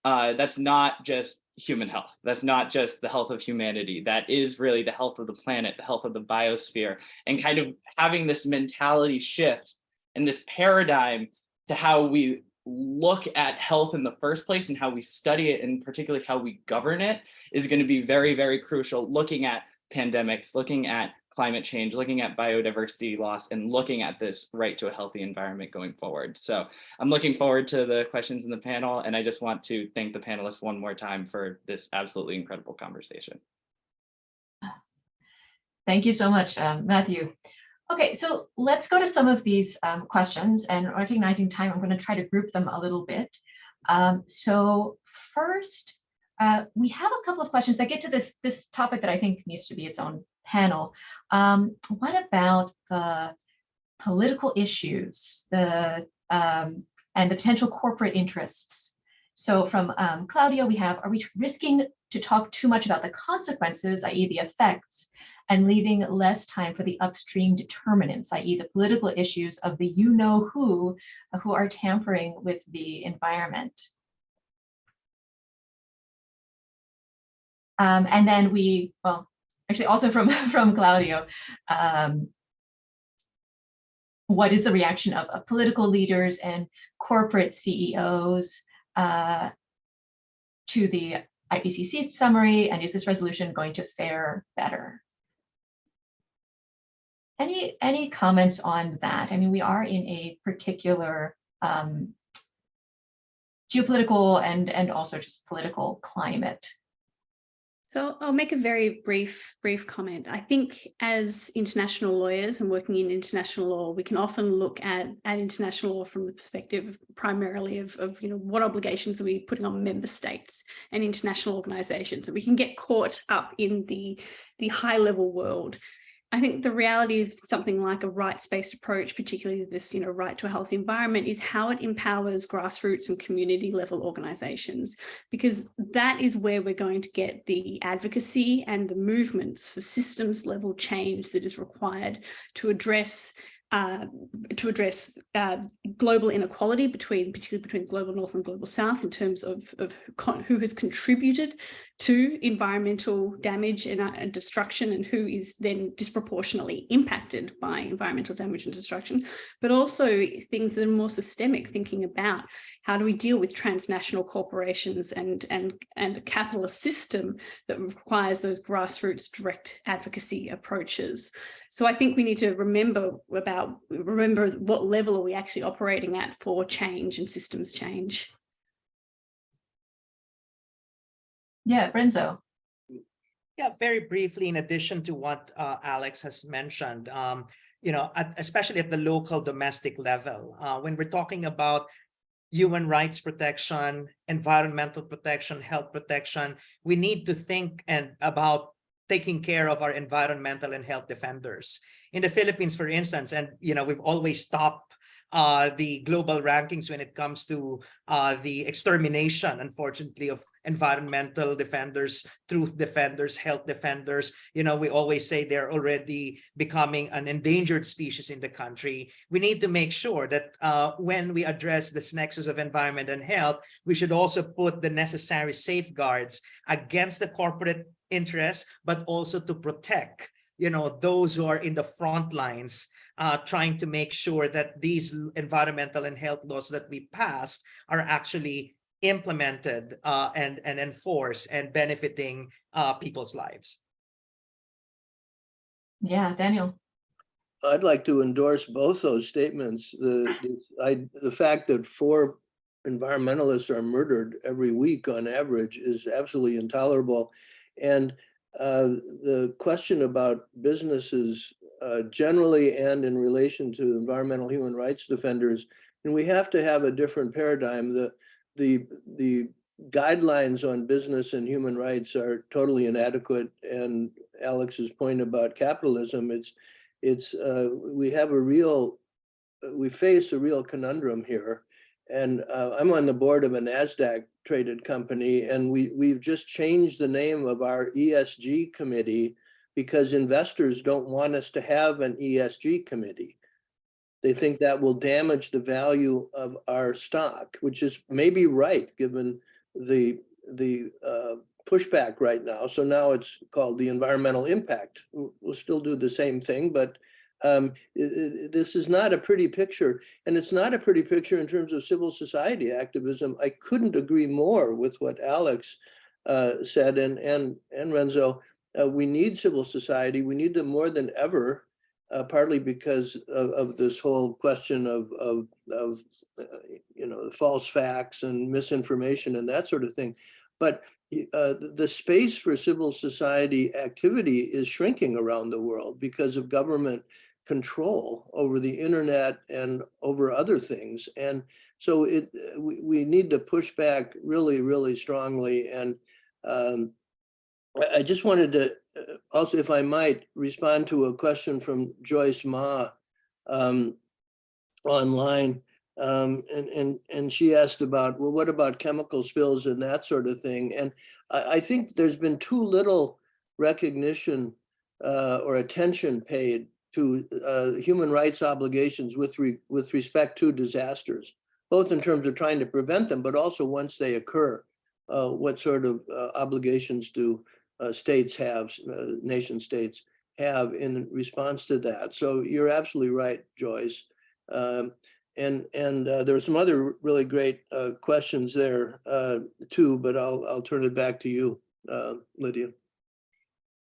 that's not just human health. That's not just the health of humanity. That is really the health of the planet, the health of the biosphere, and kind of having this mentality shift and this paradigm to how we look at health in the first place and how we study it, and particularly how we govern it, is going to be very, very crucial. Looking at pandemics, looking at climate change, looking at biodiversity loss, and looking at this right to a healthy environment going forward. So I'm looking forward to the questions in the panel, and I just want to thank the panelists one more time for this absolutely incredible conversation. Thank you so much, Matthew. Okay, so let's go to some of these questions, and recognizing time, I'm going to try to group them a little bit. So first, We have a couple of questions that get to this topic that I think needs to be its own panel. What about the political issues, and the potential corporate interests? So from Claudio, we have, are we risking to talk too much about the consequences, i.e. the effects, and leaving less time for the upstream determinants, i.e. the political issues of the you-know-who who are tampering with the environment? And then we, well, actually also from Claudio, what is the reaction of political leaders and corporate CEOs to the IPCC summary, and is this resolution going to fare better? Any comments on that? I mean, we are in a particular geopolitical and also just political climate. So I'll make a very brief comment. I think as international lawyers and working in international law, we can often look at international law from the perspective primarily of what obligations are we putting on member states and international organizations. And we can get caught up in the high level world. I think the reality of something like a rights-based approach, particularly this, right to a healthy environment, is how it empowers grassroots and community level organizations, because that is where we're going to get the advocacy and the movements for systems level change that is required to address global inequality particularly between global north and global south, in terms of who has contributed to environmental damage and destruction, and who is then disproportionately impacted by environmental damage and destruction, but also things that are more systemic, thinking about how do we deal with transnational corporations and a capitalist system that requires those grassroots direct advocacy approaches. So I think we need to remember what level are we actually operating at for change and systems change. Yeah, Renzo. Yeah, very briefly, in addition to what Alex has mentioned, especially at the local domestic level, when we're talking about human rights protection, environmental protection, health protection, we need to think about taking care of our environmental and health defenders. In the Philippines, for instance, and we've always topped the global rankings when it comes to the extermination, unfortunately, of environmental defenders, truth defenders, health defenders. We always say they're already becoming an endangered species in the country. We need to make sure that when we address this nexus of environment and health, we should also put the necessary safeguards against the corporate interests, but also to protect, those who are in the front lines, trying to make sure that these environmental and health laws that we passed are actually implemented and enforced and benefiting people's lives. Yeah, Daniel. I'd like to endorse both those statements. The fact that 4 environmentalists are murdered every week on average is absolutely intolerable. And the question about businesses generally and in relation to environmental human rights defenders, and we have to have a different paradigm. The guidelines on business and human rights are totally inadequate. And Alex's point about capitalism, we face a real conundrum here. And I'm on the board of a NASDAQ traded company, and we've just changed the name of our ESG committee because investors don't want us to have an ESG committee. They think that will damage the value of our stock, which is maybe right given the pushback right now. So now it's called the environmental impact. We'll still do the same thing, but this is not a pretty picture, and it's not a pretty picture in terms of civil society activism. I couldn't agree more with what Alex said and Renzo. We need civil society. We need them more than ever, partly because of this whole question of the false facts and misinformation and that sort of thing. But the space for civil society activity is shrinking around the world because of government control over the internet and over other things. And so we need to push back really, really strongly. And I just wanted to also, if I might, respond to a question from Joyce Ma online. And she asked about, well, what about chemical spills and that sort of thing? And I think there's been too little recognition or attention paid to human rights obligations with respect to disasters, both in terms of trying to prevent them, but also once they occur, what sort of obligations do states have, nation states have in response to that. So you're absolutely right, Joyce. And there are some other really great questions there too, but I'll turn it back to you, Lydia.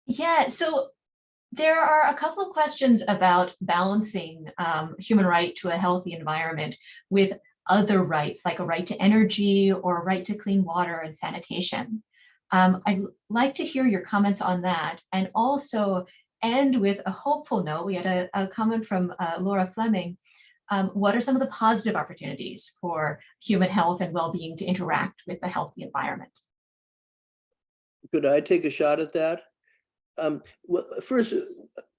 Yeah, so there are a couple of questions about balancing human right to a healthy environment with other rights, like a right to energy or a right to clean water and sanitation. I'd like to hear your comments on that, and also end with a hopeful note. We had a comment from Laura Fleming. What are some of the positive opportunities for human health and well-being to interact with a healthy environment? Could I take a shot at that? Well, first,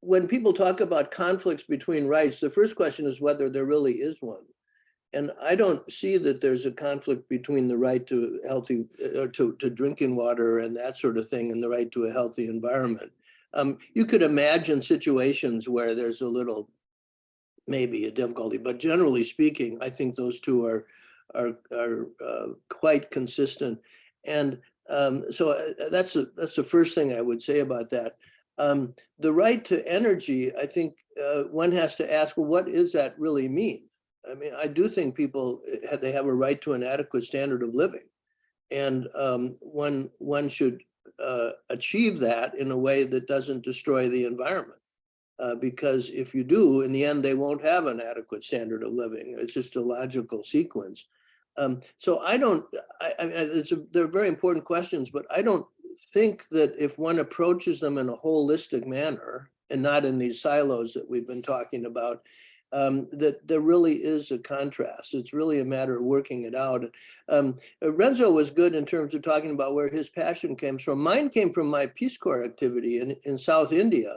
when people talk about conflicts between rights, the first question is whether there really is one. And I don't see that there's a conflict between the right to healthy, to drinking water and that sort of thing, and the right to a healthy environment. You could imagine situations where there's a little, maybe a difficulty, but generally speaking, I think those two are quite consistent. And so that's the first thing I would say about that. The right to energy, I think one has to ask, well, what does that really mean? I mean, I do think people, they have a right to an adequate standard of living. And one should achieve that in a way that doesn't destroy the environment. Because if you do, in the end, they won't have an adequate standard of living. It's just a logical sequence. So I mean, they're very important questions, but I don't think that if one approaches them in a holistic manner and not in these silos that we've been talking about, that there really is a contrast. It's really a matter of working it out. Renzo was good in terms of talking about where his passion came from. Mine came from my Peace Corps activity in South India.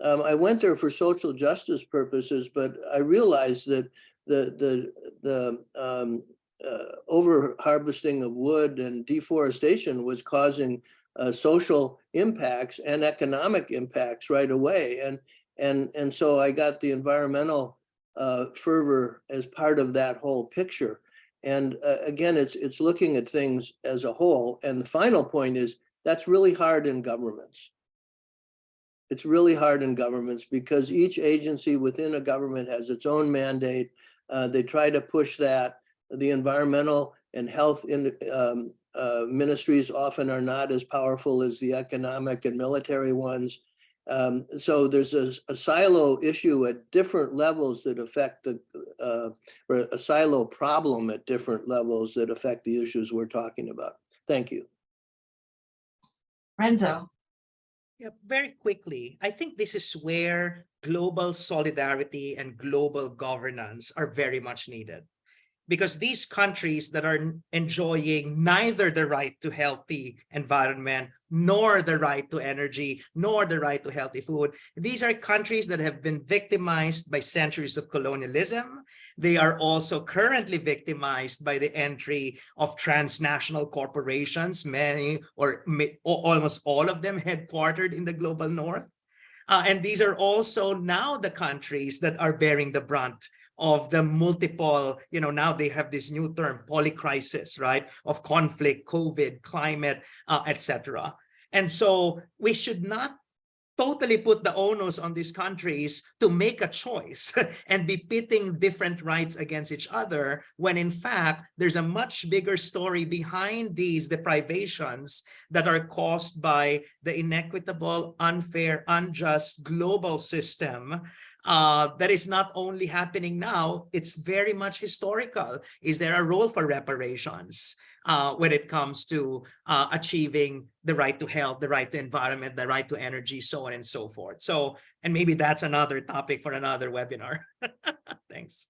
I went there for social justice purposes, but I realized that the over harvesting of wood and deforestation was causing social impacts and economic impacts right away. And so I got the environmental fervor as part of that whole picture. And again, it's looking at things as a whole. And the final point is that's really hard in governments. It's really hard in governments because each agency within a government has its own mandate. They try to push that. The environmental and health ministries often are not as powerful as the economic and military ones. So there's a silo issue at different levels that affect or a silo problem at different levels that affect the issues we're talking about. Thank you. Renzo. Yeah, very quickly, I think this is where global solidarity and global governance are very much needed. Because these countries that are enjoying neither the right to healthy environment, nor the right to energy, nor the right to healthy food, these are countries that have been victimized by centuries of colonialism. They are also currently victimized by the entry of transnational corporations, many or almost all of them headquartered in the global north. And these are also now the countries that are bearing the brunt of the multiple, now they have this new term, polycrisis, right? Of conflict, COVID, climate, etc. And so we should not totally put the onus on these countries to make a choice and be pitting different rights against each other, when in fact, there's a much bigger story behind these deprivations that are caused by the inequitable, unfair, unjust global system that is not only happening now, it's very much historical. Is there a role for reparations when it comes to achieving the right to health, the right to environment, the right to energy, so on and so forth? So, and maybe that's another topic for another webinar. Thanks.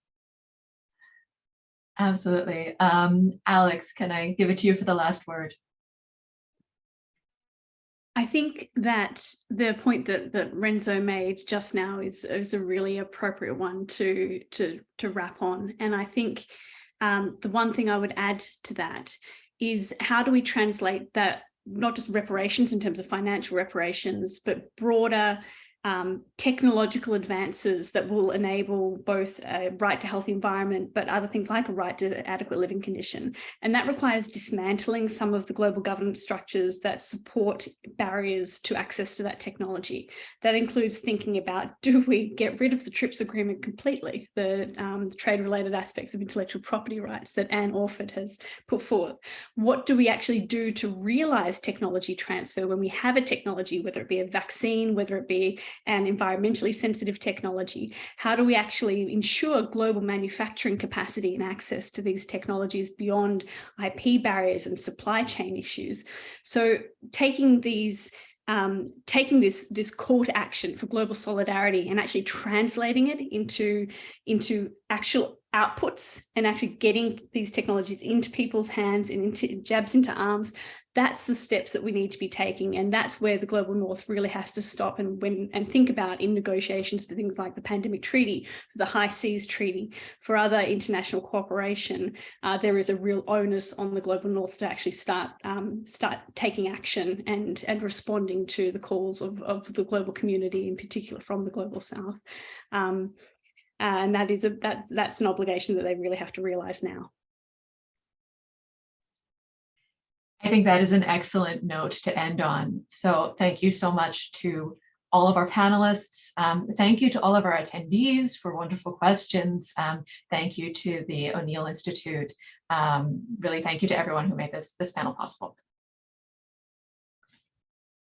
Absolutely. Alex, can I give it to you for the last word? I think that the point that Renzo made just now is a really appropriate one to wrap on. And I think the one thing I would add to that is, how do we translate that, not just reparations in terms of financial reparations, but broader technological advances that will enable both a right to healthy environment, but other things like a right to adequate living condition. And that requires dismantling some of the global governance structures that support barriers to access to that technology. That includes thinking about, do we get rid of the TRIPS agreement completely, the trade-related aspects of intellectual property rights that Anne Orford has put forth? What do we actually do to realize technology transfer when we have a technology, whether it be a vaccine, whether it be and environmentally sensitive technology? How do we actually ensure global manufacturing capacity and access to these technologies beyond IP barriers and supply chain issues? So taking this call to action for global solidarity and actually translating it into actual outputs and actually getting these technologies into people's hands and into jabs into arms, that's the steps that we need to be taking. And that's where the global north really has to stop and think about, in negotiations to things like the Pandemic Treaty, the High Seas Treaty, for other international cooperation, there is a real onus on the global north to actually start taking action and responding to the calls of the global community, in particular from the global south. And that's an obligation that they really have to realize now. I think that is an excellent note to end on. So thank you so much to all of our panelists. Thank you to all of our attendees for wonderful questions. Thank you to the O'Neill Institute. Really thank you to everyone who made this panel possible.